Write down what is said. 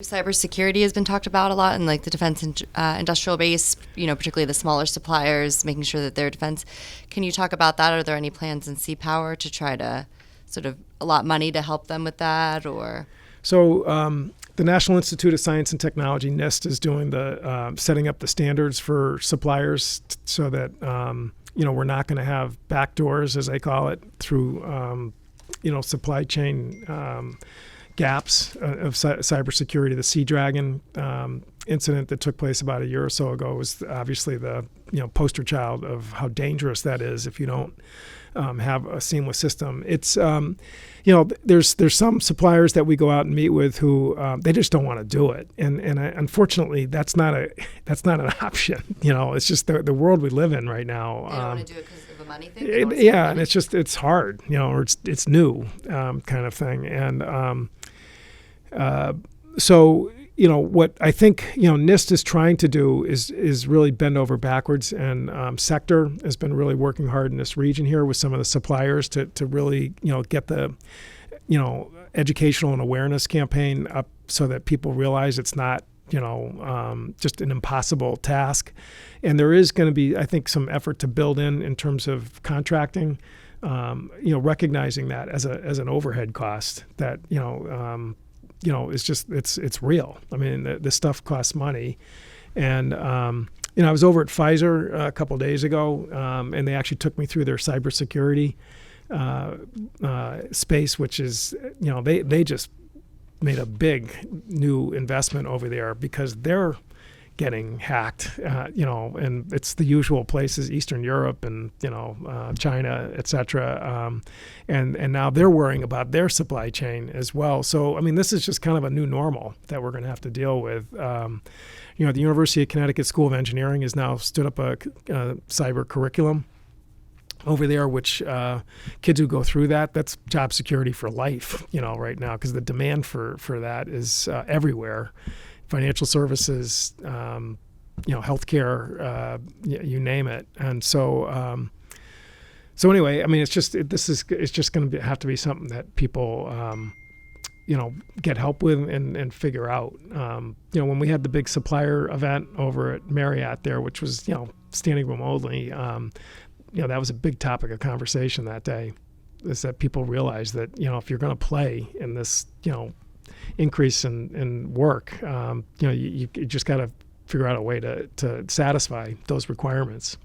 Cybersecurity has been talked about a lot in like the defense and industrial base, particularly the smaller suppliers, making sure that their defense. Can you talk about that? Are there any plans in Sea Power to try to sort of allot money to help them with that, or? So the National Institute of Science and Technology, NIST, is doing the setting up the standards for suppliers so that we're not going to have backdoors, as they call it, through supply chain gaps of cybersecurity. The Sea Dragon incident that took place about a year or so ago was obviously the poster child of how dangerous that is if you don't have a seamless system. It's there's some suppliers that we go out and meet with who they just don't want to do it, and unfortunately that's not an option. It's just the world we live in right now. They don't want to do it because of a money thing. And it's hard, or it's new kind of thing, and so what I think NIST is trying to do is really bend over backwards, and Sector has been really working hard in this region here with some of the suppliers to really get the educational and awareness campaign up so that people realize it's not just an impossible task. And there is going to be, I think, some effort to build in terms of contracting, recognizing that as an overhead cost that it's just it's real. I mean, this stuff costs money, and I was over at Pfizer a couple of days ago, and they actually took me through their cybersecurity space, which is they just made a big new investment over there because they're getting hacked, and it's the usual places, Eastern Europe and China, et cetera, and now they're worrying about their supply chain as well. So I mean, this is just kind of a new normal that we're going to have to deal with. The University of Connecticut School of Engineering has now stood up a cyber curriculum over there, which kids who go through that's job security for life, right now, because the demand for that is everywhere. Financial services, healthcare, you name it. And so anyway, I mean, it's just going to have to be something that people, get help with and figure out. When we had the big supplier event over at Marriott there, which was, standing room only, that was a big topic of conversation that day, is that people realize that, if you're going to play in this, increase in work, you just got to figure out a way to satisfy those requirements.